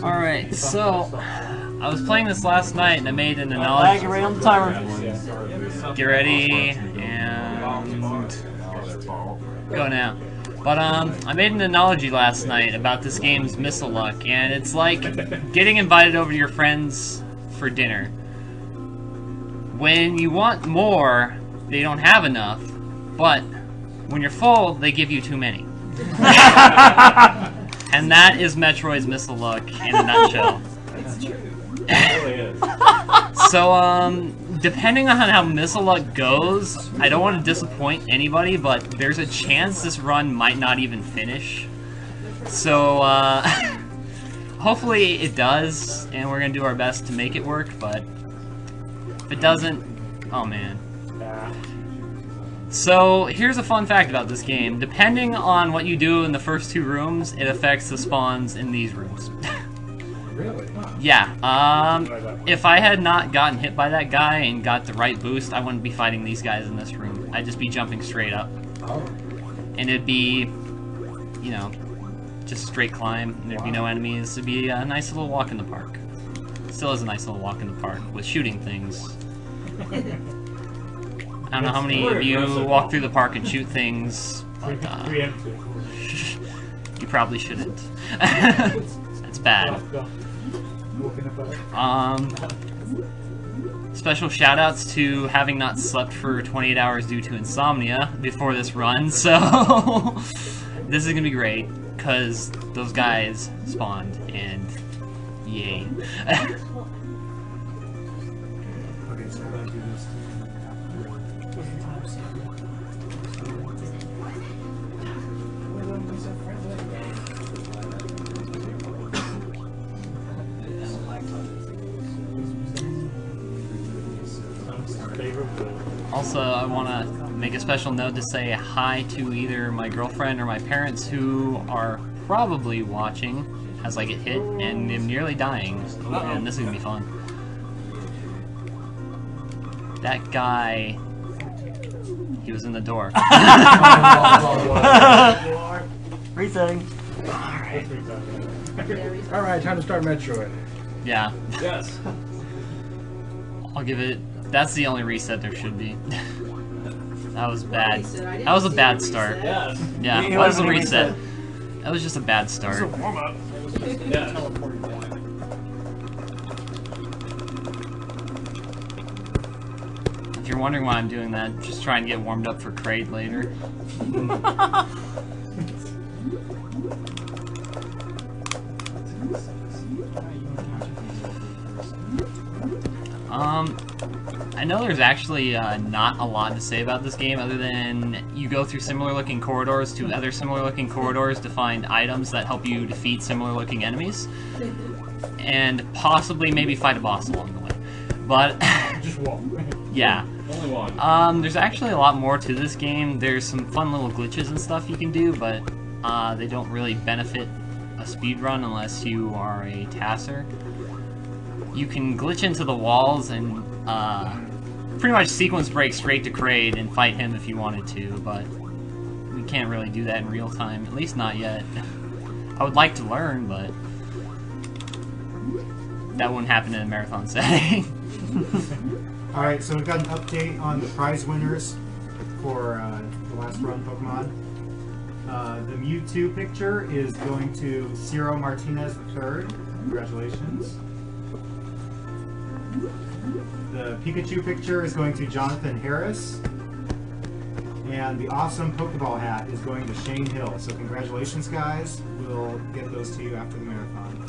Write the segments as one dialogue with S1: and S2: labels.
S1: Alright, so I was playing this last night and I made an analogy.
S2: Get ready on the timer.
S1: Get ready and go now. But I made an analogy last night about this game's missile luck, and it's like getting invited over to your friends for dinner. When you want more, they don't have enough, but when you're full, they give you too many. And that is Metroid's missile luck in a nutshell.
S3: It's true. It really is.
S1: So, depending on how missile luck goes, I don't want to disappoint anybody, but there's a chance this run might not even finish. So, hopefully it does, and we're gonna do our best to make it work, but if it doesn't, oh man. So, here's a fun fact about this game. Depending on what you do in the first two rooms, it affects the spawns in these rooms.
S4: Really?
S1: Yeah, if I had not gotten hit by that guy and got the right boost, I wouldn't be fighting these guys in this room. I'd just be jumping straight up.
S4: Oh.
S1: And it'd be, you know, just straight climb, and there'd be no enemies. It'd be a nice little walk in the park. Still is a nice little walk in the park, with shooting things. I don't know how many of you walk through the park and shoot things, but, you probably shouldn't. It's bad. Special shoutouts to having not slept for 28 hours due to insomnia before this run, so this is gonna be great, because those guys spawned, and yay.
S4: Okay, so how do I do this?
S1: Also, I want to make a special note to say hi to either my girlfriend or my parents, who are probably watching as I get hit and am nearly dying, and this is going to be fun. That guy, he was in the door.
S2: Resetting.
S4: Alright, time to start Metroid.
S1: Yeah.
S3: Yes.
S1: I'll give it... That's the only reset there should be. That was bad. That was a bad start.
S3: Yes.
S1: Yeah, what was the reset? That was just a bad start.
S3: It's a warm-up. Yeah.
S1: If you're wondering why I'm doing that, just trying to get warmed up for Kraid later. I know there's actually not a lot to say about this game other than you go through similar-looking corridors to other similar-looking corridors to find items that help you defeat similar-looking enemies, and possibly maybe fight a boss along the way. But
S3: Just one.
S1: yeah.
S3: Only one.
S1: There's actually a lot more to this game. There's some fun little glitches and stuff you can do, but they don't really benefit a speedrun unless you are a tasser. You can glitch into the walls and pretty much sequence break straight to Kraid and fight him if you wanted to, but we can't really do that in real time, at least not yet. I would like to learn, but that wouldn't happen in a marathon setting.
S4: Alright, so we've got an update on the prize winners for the last run Pokemon. The Mewtwo picture is going to Ciro Martinez III. Congratulations. The Pikachu picture is going to Jonathan Harris. And the awesome Pokeball hat is going to Shane Hill. So congratulations, guys. We'll get those to you after the marathon.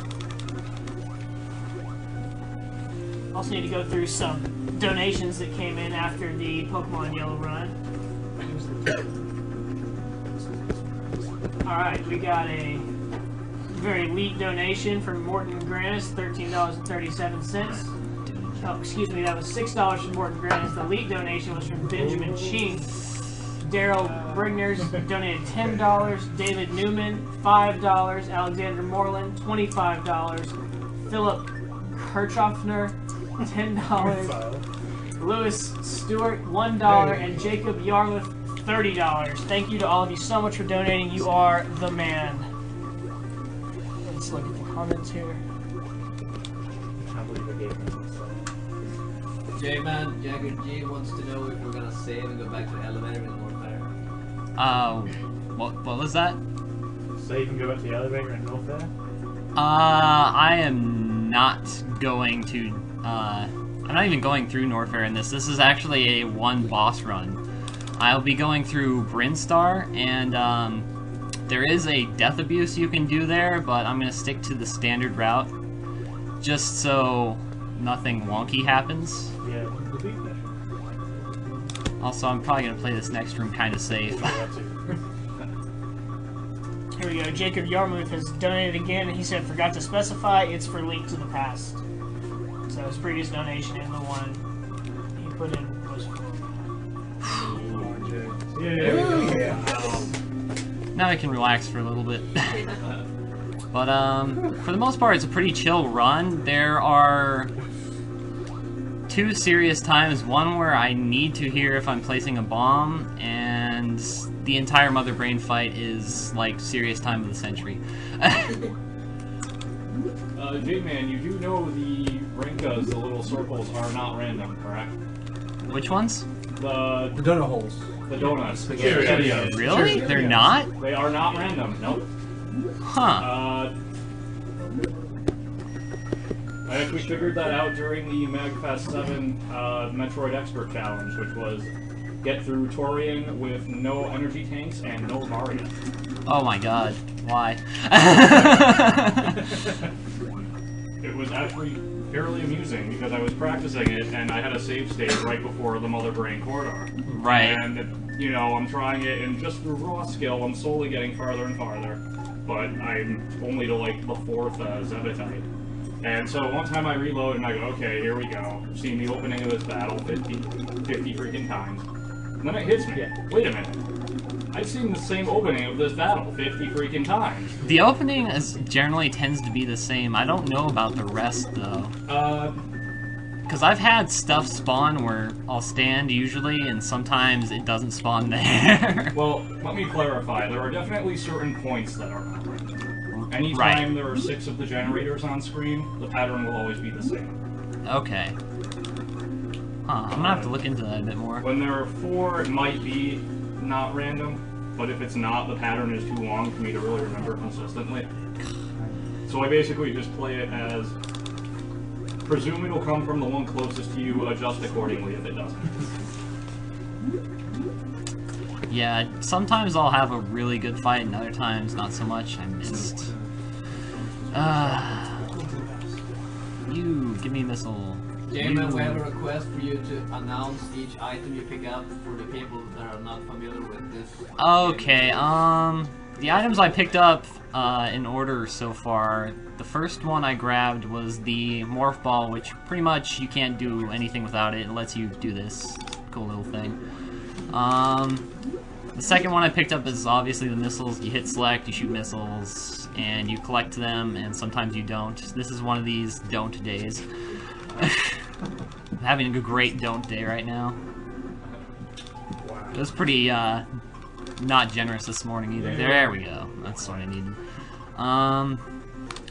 S2: Also need to go through some donations that came in after the Pokemon Yellow run. Alright, we got a very elite donation from Morton Granis, $13.37. Oh, excuse me, that was $6 from Morton Granis. The elite donation was from Benjamin Ching. Daryl Brigners donated $10. David Newman, $5. Alexander Moreland, $25. Philip Kirchhoffner, $10. Lewis Stewart, $1. And Jacob Yarmouth, $30. Thank you to all of you so much for donating. You are the man. Let's look at the comments here.
S3: can't believe I gave him this.
S5: J-Man, Jagger G wants to know if we're gonna save and go back to the elevator in Warfare.
S1: What was that?
S3: So you can go back to the elevator and go there?
S1: I am not going to, I'm not even going through Norfair in this. This is actually a one boss run. I'll be going through Brinstar, and, there is a death abuse you can do there, but I'm gonna stick to the standard route, just so nothing wonky happens.
S3: Yeah, the beat there.
S1: Also, I'm probably gonna play this next room kinda safe.
S2: Here we go. Jacob Yarmouth has donated again, and he said, forgot to specify, it's for Link to the Past. So his previous donation and the one he put in was for...
S3: Yeah.
S1: Now I can relax for a little bit. But, for the most part, it's a pretty chill run. There are two serious times. One where I need to hear if I'm placing a bomb, and the entire Mother Brain fight is, like, serious time of the century.
S3: J-Man, you do know the Rinkas, the little circles, are not random, correct?
S1: Which ones?
S3: The
S5: donut holes.
S3: The donuts.
S5: Spaghetti.
S1: Really? They're not?
S3: They are not random, nope.
S1: Huh.
S3: I actually figured that out during the MagFest 7 Metroid Expert Challenge, which was get through Torian with no energy tanks and no Mario.
S1: Oh my god. Why?
S3: It was actually fairly amusing because I was practicing it and I had a save state right before the Mother Brain corridor.
S1: Right.
S3: And, you know, I'm trying it and just through raw skill I'm slowly getting farther and farther. But I'm only to like the 4th Zebetite. And so one time I reload and I go, okay, here we go. I've seen the opening of this battle 50 freaking times. And then it hits me. Wait a minute. I've seen the same opening of this battle 50 freaking times.
S1: The opening generally tends to be the same. I don't know about the rest, though. Because I've had stuff spawn where I'll stand, usually, and sometimes it doesn't spawn there.
S3: Well, let me clarify. There are definitely certain points that are not random. Anytime there are 6 of the generators on screen, the pattern will always be the same.
S1: Okay. Huh, I'm gonna have to look into that a bit more.
S3: When there are 4, it might be not random, but if it's not, the pattern is too long for me to really remember consistently. So I basically just play it as, presume it'll come from the one closest to you, adjust accordingly if it doesn't.
S1: Yeah, sometimes I'll have a really good fight, and other times not so much. I missed. You, give me a missile.
S5: J-Man, we have a request for you to announce each item you pick up for the people that are not familiar with this.
S1: Okay, the items I picked up in order so far, the first one I grabbed was the Morph Ball, which pretty much you can't do anything without it. It lets you do this cool little thing. The second one I picked up is obviously the missiles. You hit select, you shoot missiles, and you collect them, and sometimes you don't. This is one of these don't days. I'm having a great don't day right now. It was pretty, not generous this morning either. There we go. That's what I needed.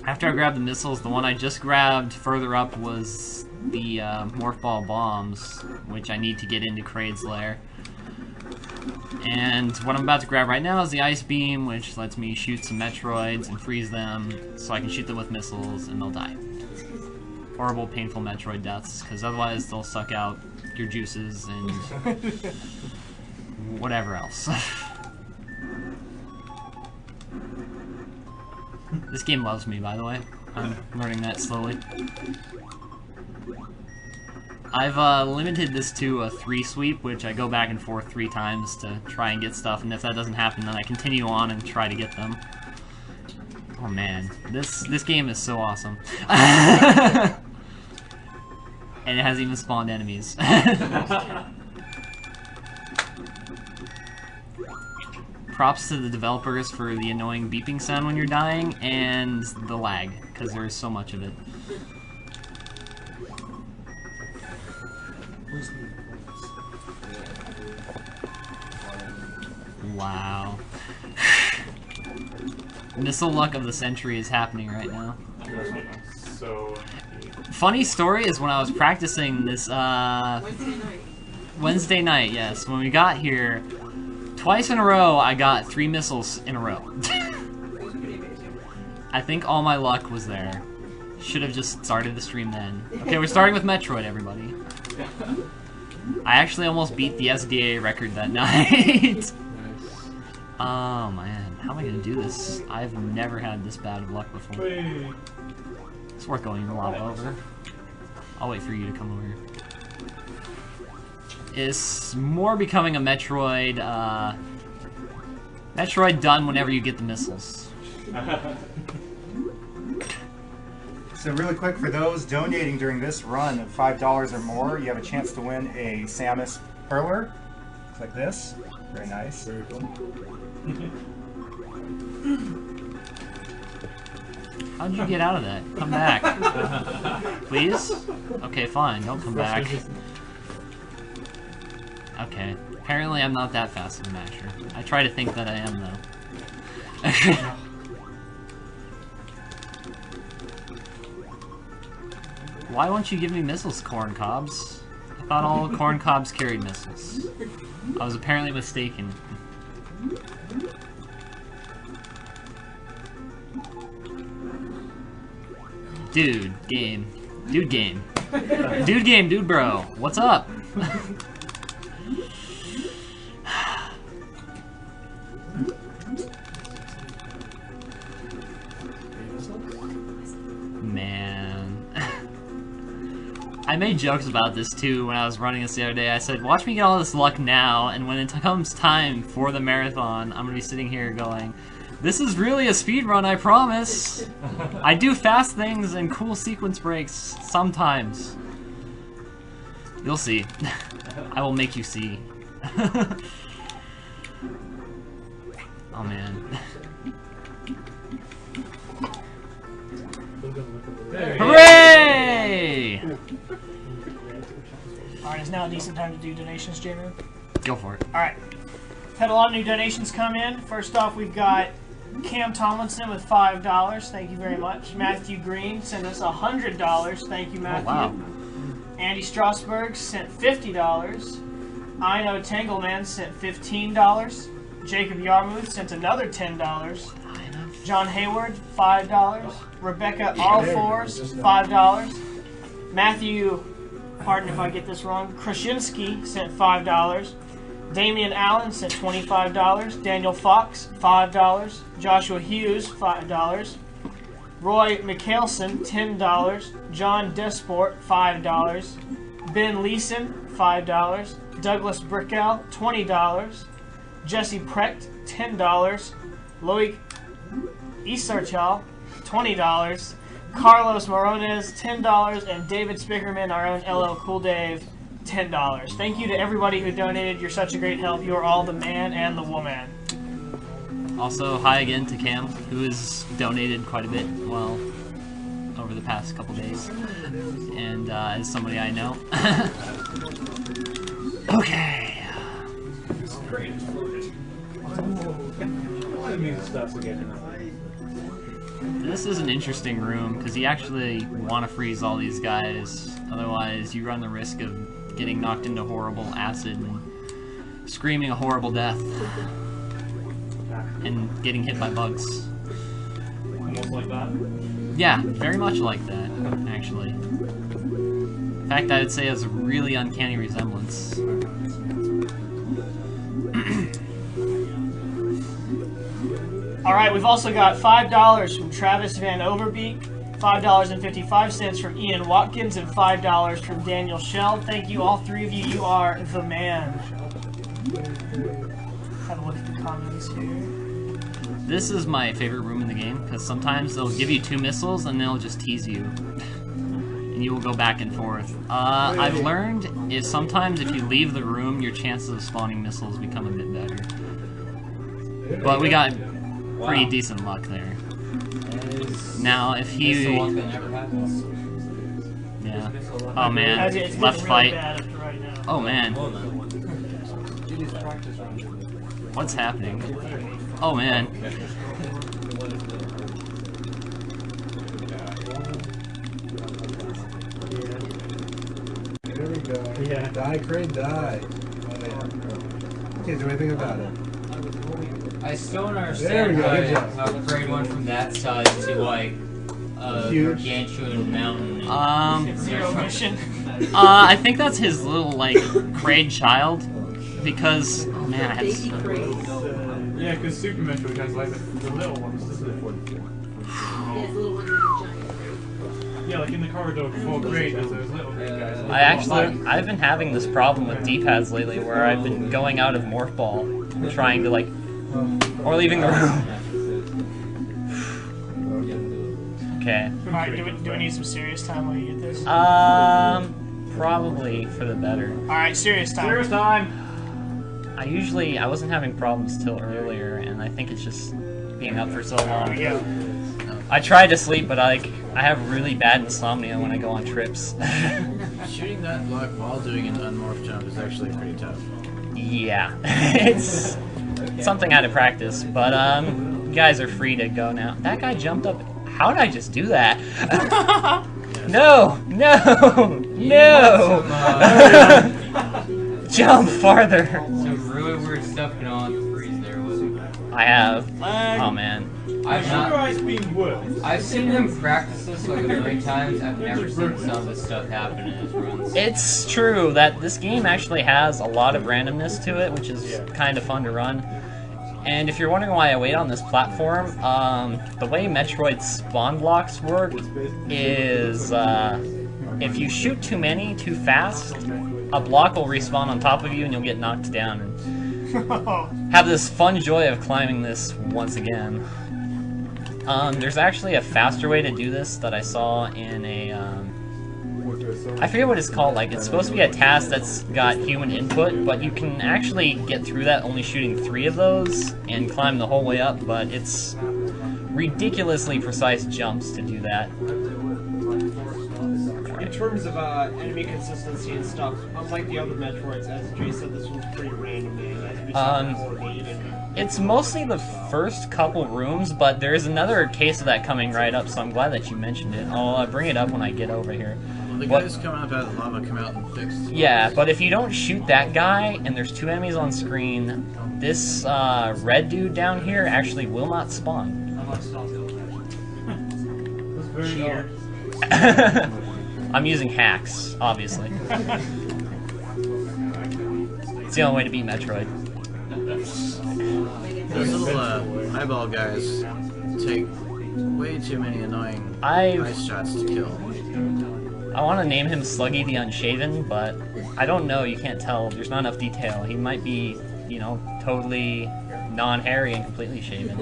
S1: After I grabbed the missiles, the one I just grabbed further up was the, Morph Ball bombs, which I need to get into Kraid's lair. And what I'm about to grab right now is the Ice Beam, which lets me shoot some Metroids and freeze them, so I can shoot them with missiles and they'll die. Horrible, painful Metroid deaths, because otherwise they'll suck out your juices and whatever else. This game loves me, by the way. I'm learning that slowly. I've limited this to a 3 sweep, which I go back and forth 3 times to try and get stuff, and if that doesn't happen, then I continue on and try to get them. Oh man, this game is so awesome. And it hasn't even spawned enemies. Props to the developers for the annoying beeping sound when you're dying, and the lag, because there is so much of it. Wow. Missile luck of the century is happening right now.
S3: So.
S1: Funny story is when I was practicing this Wednesday night, yes, when we got here, twice in a row I got 3 missiles in a row. I think all my luck was there. Should have just started the stream then. Okay, we're starting with Metroid, everybody. I actually almost beat the SDA record that night. Oh man, how am I gonna do this? I've never had this bad of luck before. It's worth going the lava over. I'll wait for you to come over. It's more becoming a Metroid, Metroid done whenever you get the missiles.
S4: So really quick, for those donating during this run of $5 or more, you have a chance to win a Samus Hurler. Looks like this. Very nice. Very cool.
S1: How'd you get out of that? Come back. Please? Okay, fine. Don't come back. Okay. Apparently I'm not that fast of a masher. I try to think that I am, though. Why won't you give me missiles, corn cobs? I thought all corn cobs carried missiles. I was apparently mistaken. Dude, game. Dude game. Dude game, dude bro. What's up? I made jokes about this too when I was running this the other day. I said, watch me get all this luck now, and when it comes time for the marathon, I'm gonna be sitting here going, this is really a speed run, I promise. I do fast things and cool sequence breaks sometimes. You'll see. I will make you see. Oh man. Hooray!
S2: Alright, is now a decent time to do donations, J-Man?
S1: Go for it.
S2: Alright. Had a lot of new donations come in. First off, we've got Cam Tomlinson with $5. Thank you very much. Matthew Green sent us $100. Thank you, Matthew.
S1: Oh, wow.
S2: Andy Strasberg sent $50. I Know Tangleman sent $15. Jacob Yarmouth sent another $10. John Hayward, $5. Rebecca Alfors, $5. Matthew, pardon if I get this wrong, Krasinski sent $5. Damian Allen sent $25. Daniel Fox, $5. Joshua Hughes, $5. Roy Michelson, $10. John Desport, $5. Ben Leeson, $5. Douglas Brickell, $20. Jesse Precht, $10. Loic Isarchal, $20. Carlos Morones, $10. And David Spickerman, our own LL Cool Dave, $10. Thank you to everybody who donated. You're such a great help. You are all the man and the woman.
S1: Also, hi again to Cam, who has donated quite a bit, well, over the past couple days, and is somebody I know. Okay. This is an interesting room, because you actually want to freeze all these guys, otherwise you run the risk of getting knocked into horrible acid and screaming a horrible death. And getting hit by bugs.
S3: Almost like that?
S1: Yeah, very much like that, actually. In fact, I would say it's a really uncanny resemblance.
S2: Alright, we've also got $5 from Travis Van Overbeek, $5.55 from Ian Watkins, and $5 from Daniel Shell. Thank you, all three of you. You are the man. Have a look at the comments here.
S1: This is my favorite room in the game, because sometimes they'll give you 2 missiles and they'll just tease you. And you will go back and forth. I've learned is sometimes if you leave the room, your chances of spawning missiles become a bit better. But we got pretty decent luck there. Now, if he... Yeah. Oh man, left fight. Oh man. What's happening? Oh man.
S6: There we go.
S4: Yeah.
S6: Die, Crane, die. Oh, yeah. Can't do anything about it.
S7: I still don't
S6: There we
S7: understand
S6: go, good
S7: how
S6: job.
S7: upgrade went from that size to like a
S4: Huge.
S7: gargantuan mountain.
S2: Zero mission.
S1: I think that's his little, like, Kraid child. Because, oh man, I had
S8: Baby craze.
S9: Yeah, because Super Metroid has like the little ones.
S8: Yes, little ones with a giant.
S9: Yeah, like in the corridor before Great, there's those little big guys.
S1: I've been having this problem with D-pads lately where I've been going out of Morph Ball, trying to, like, or leaving the room. Okay.
S2: Alright, do we need some serious time while you get this?
S1: Probably for the better.
S2: Alright, serious time.
S3: Serious time.
S1: I wasn't having problems till earlier, and I think it's just being up for so long.
S2: Yeah.
S1: I tried to sleep, but I have really bad insomnia when I go on trips.
S5: Shooting that block while doing an unmorph jump is actually pretty tough.
S1: Yeah, it's something I had to practice, but you guys are free to go now. That guy jumped up. How did I just do that? No! Jump farther.
S7: Some really weird stuff going on with the freeze there, wasn't it?
S1: I have. Oh man.
S7: I've seen him practice this like a million times. I've never seen some of this stuff happen in his runs.
S1: It's true that this game actually has a lot of randomness to it, which is kind of fun to run. And if you're wondering why I wait on this platform, the way Metroid spawn blocks work is if you shoot too many too fast, a block will respawn on top of you and you'll get knocked down and have this fun joy of climbing this once again. There's actually a faster way to do this that I saw in a I forget what it's called. Like, it's supposed to be a task that's got human input, but you can actually get through that only shooting 3 of those and climb the whole way up, but it's ridiculously precise jumps to do that.
S10: In terms of enemy consistency and stuff, unlike the other Metroids, as Jay said, this one's pretty random.
S1: It's mostly the first couple rooms, but there is another case of that coming right up, so I'm glad that you mentioned it. I'll bring it up when I get over here.
S5: The guys coming up out of the lava come out and fix.
S1: Yeah, but if you don't shoot that guy, and there's 2 enemies on screen, this red dude down here actually will not spawn.
S2: Cheater.
S1: I'm using hacks, obviously. It's the only way to beat Metroid.
S5: Those little eyeball guys take way too many annoying ice shots to kill.
S1: I want to name him Sluggy the Unshaven, but I don't know, you can't tell. There's not enough detail. He might be, you know, totally non-hairy and completely shaven.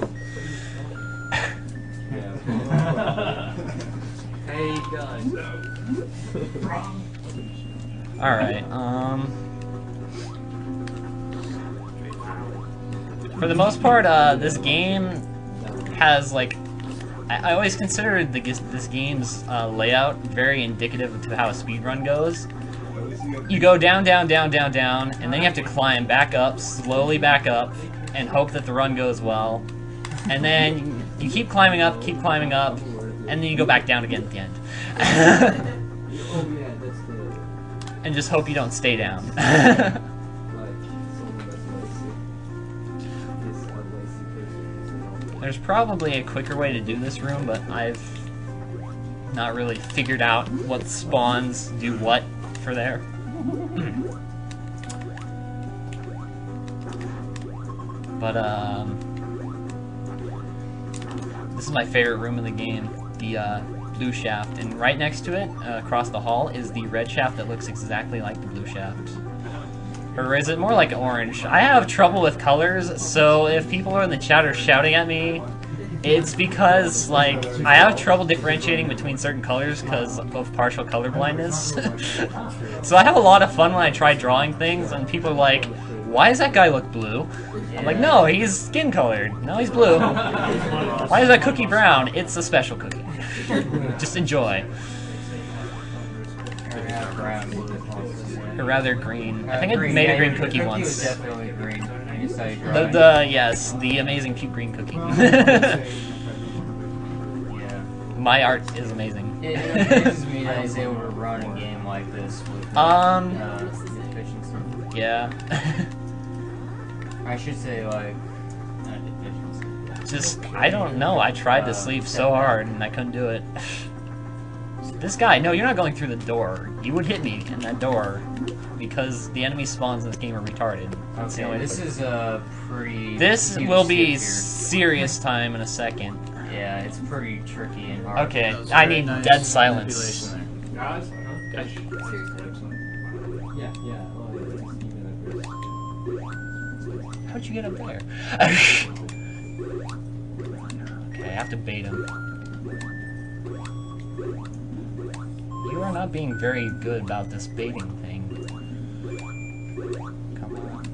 S7: Hey guys.
S1: Alright, for the most part, this game has, like, I always considered this game's layout very indicative of how a speedrun goes. You go down, down, down, down, down, and then you have to climb back up, slowly back up, and hope that the run goes well. And then you keep climbing up, and then you go back down again at the end. And just hope you don't stay down. There's probably a quicker way to do this room, but I've not really figured out what spawns do what for there. But, this is my favorite room in the game, the blue shaft, and right next to it, across the hall, is the red shaft that looks exactly like the blue shaft. Or is it more like orange? I have trouble with colors, so if people are in the chat are shouting at me, it's because, like, I have trouble differentiating between certain colors because of partial color blindness. So I have a lot of fun when I try drawing things, and people are like, why does that guy look blue? I'm like, no, he's skin colored. No, he's blue. Why is that cookie brown? It's a special cookie. Just enjoy. Or rather green. I think I made a green cookie once.
S7: Definitely green.
S1: Yes, the amazing puke green cookie. My art is amazing.
S7: It amazes me that he's able to run a game like this with deficient stuff.
S1: Yeah.
S7: I should say, like, not deficiency.
S1: Just, I don't know. I tried to sleep so hard and I couldn't do it. This guy, no, you're not going through the door. You would hit me in that door because the enemy spawns in this game are retarded. That's the only
S7: This is a pretty.
S1: This will be serious time in a second.
S7: Yeah, it's pretty tricky and hard.
S1: Okay, I need dead silence.
S9: Guys?
S7: Yeah.
S1: How'd you get up there? Okay, I have to bait him. You are not being very good about this baiting thing. Come on.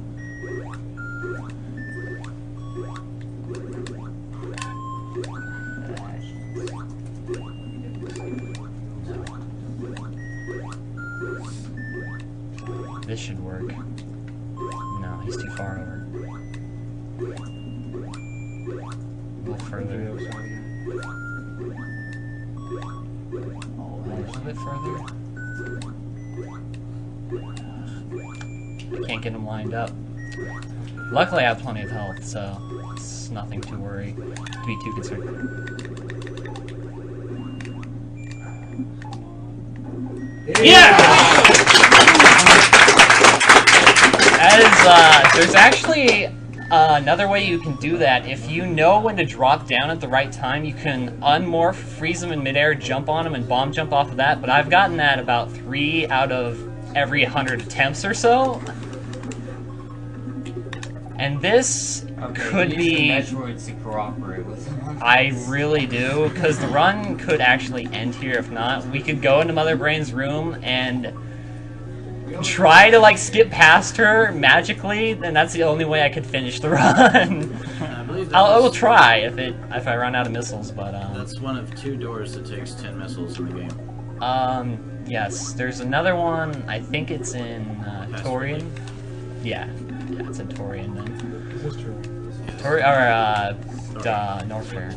S1: This should work. No, he's too far over. A little further. A little bit further. I can't get him lined up. Luckily I have plenty of health, so it's nothing to worry. To be too concerned. Yeah! That is, there's actually another way you can do that. If you know when to drop down at the right time, you can unmorph, freeze them in midair, jump on them, and bomb jump off of that, but I've gotten that about 3 out of every 100 attempts or so. And this could be...
S7: Metroids to cooperate with them.
S1: I really do, because the run could actually end here if not. We could go into Mother Brain's room and try to, like, skip past her magically, and that's the only way I could finish the run. I will try if I run out of missiles, but
S11: that's one of 2 doors that takes 10 missiles in the game.
S1: Yes, there's another one. I think it's in Torian. Yeah, it's in Torian then.
S6: Is this true?
S1: North Fair.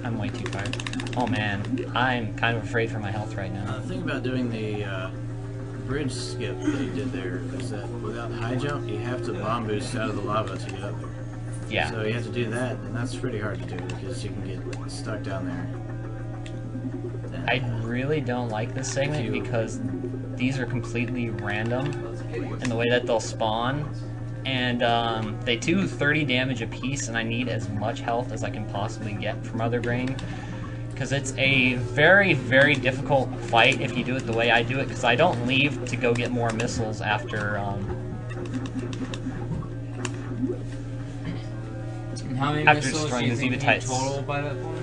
S1: I'm way too tired. Oh man, I'm kind of afraid for my health right now.
S11: The thing about doing the bridge skip that he did there is that without high jump, you have to bomb boost out of the lava to get up there.
S1: Yeah.
S11: So you have to do that, and that's pretty hard to do because you can get stuck down there. And
S1: I really don't like this segment because these are completely random in the way that they'll spawn. And they do 30 damage apiece, and I need as much health as I can possibly get from Mother Brain. Because it's a very, very difficult fight if you do it the way I do it, because I don't leave to go get more missiles after...
S7: How many
S1: after
S7: missiles
S1: destroying
S7: do
S1: the
S7: you think
S1: Zevatites.
S7: total by that point?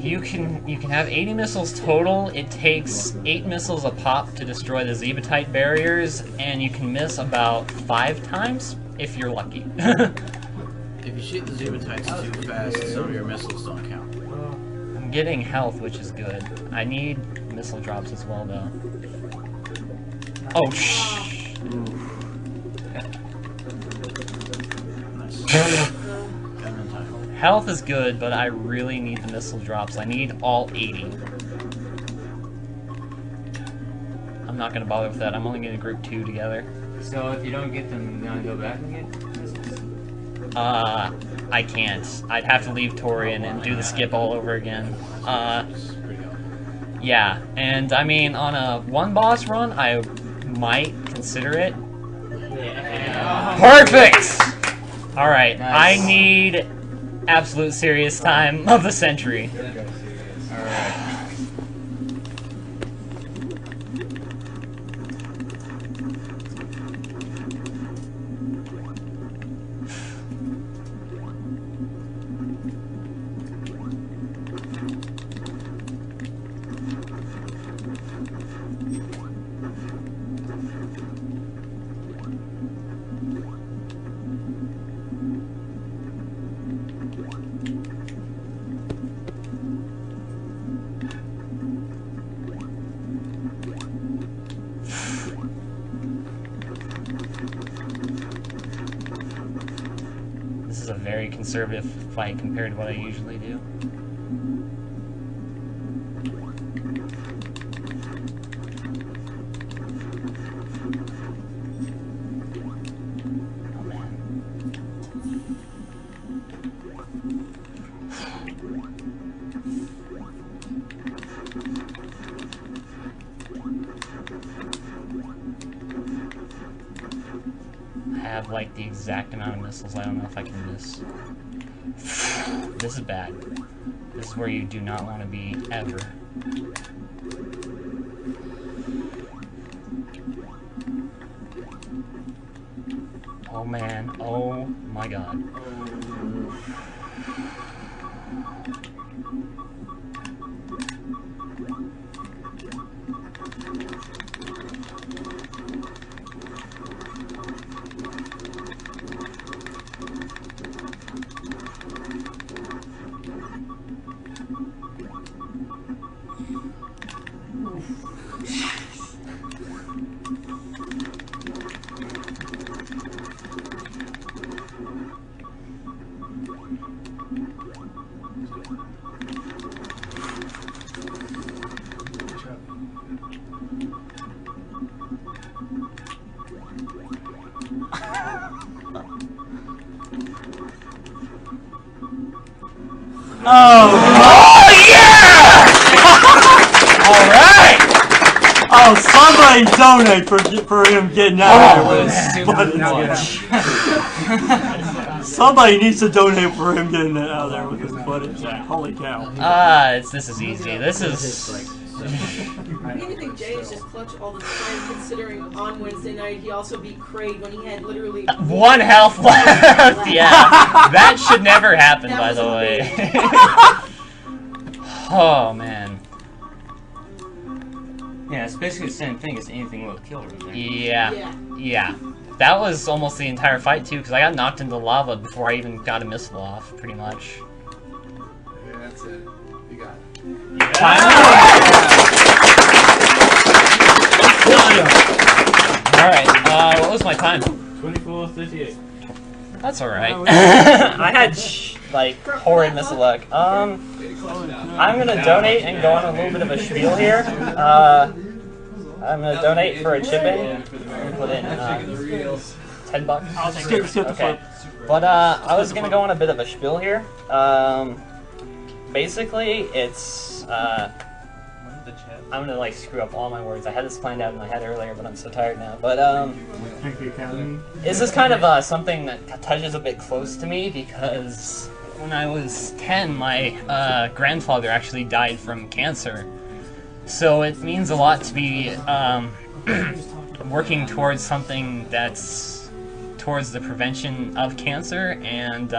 S1: You can have 80 missiles total. It takes 8 missiles a pop to destroy the Zevatite barriers, and you can miss about 5 times if you're lucky.
S11: if you shoot the Zevatites too fast, some of your missiles don't count.
S1: I'm getting health, which is good. I need missile drops as well, though. Oh, shh.
S11: Nice.
S1: Health is good, but I really need the missile drops. I need all 80. I'm not going to bother with that. I'm only going to group 2 together.
S7: So if you don't get them, you're going to go back and get missiles?
S1: I can't. I'd have to leave Torian and do the skip all over again. Yeah, and I mean, on a 1-boss run, I might consider it.
S7: Yeah.
S1: Perfect! Alright,
S7: Nice.
S1: I need absolute serious time of the century.
S7: Alright.
S1: This is a very conservative fight compared to what I usually do. like the exact amount of missiles. I don't know if I can miss. This is bad. This is where you do not want to be ever. Oh man, oh my god.
S12: Oh yeah! Alright! Oh, somebody donate for him getting out of there with his footage. Somebody needs to donate for him getting out of there with his footage. Holy cow.
S1: This is easy. This is...
S8: I even think Jay is just clutch all the time, considering on Wednesday night he also beat Kraid when he had literally
S1: 1 health left! Yeah, that should never happen, by the way. Oh, man.
S7: Yeah, it's basically the same thing as anything with killer in there.
S1: Yeah. That was almost the entire fight, too, because I got knocked into lava before I even got a missile off, pretty much.
S6: Yeah, that's it. You got it.
S1: Alright, what was my time?
S12: 24:38.
S1: That's alright. I had, like, horrid missile luck. I'm gonna donate and go on a little bit of a spiel here. I'm gonna donate for a chipping. I'm gonna put in, $10.
S2: I'll take it.
S1: Okay. But, I was gonna go on a bit of a spiel here. Basically, it's, I'm gonna, like, screw up all my words. I had this planned out in my head earlier, but I'm so tired now. But, this is kind of, something that touches a bit close to me, because when I was 10, my, grandfather actually died from cancer. So it means a lot to be, working towards something that's towards the prevention of cancer, and,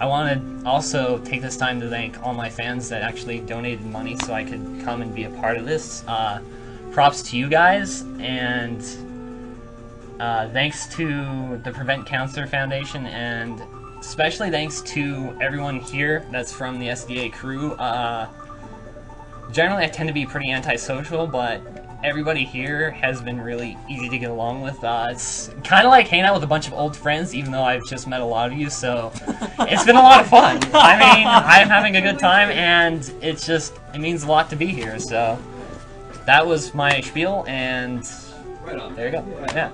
S1: I want to also take this time to thank all my fans that actually donated money so I could come and be a part of this. Props to you guys, and thanks to the Prevent Cancer Foundation, and especially thanks to everyone here that's from the SDA crew. Generally, I tend to be pretty antisocial, but everybody here has been really easy to get along with. It's kind of like hanging out with a bunch of old friends, even though I've just met a lot of you, so it's been a lot of fun. I mean, I'm having a good time, and it means a lot to be here, so that was my spiel, and there you go. Yeah.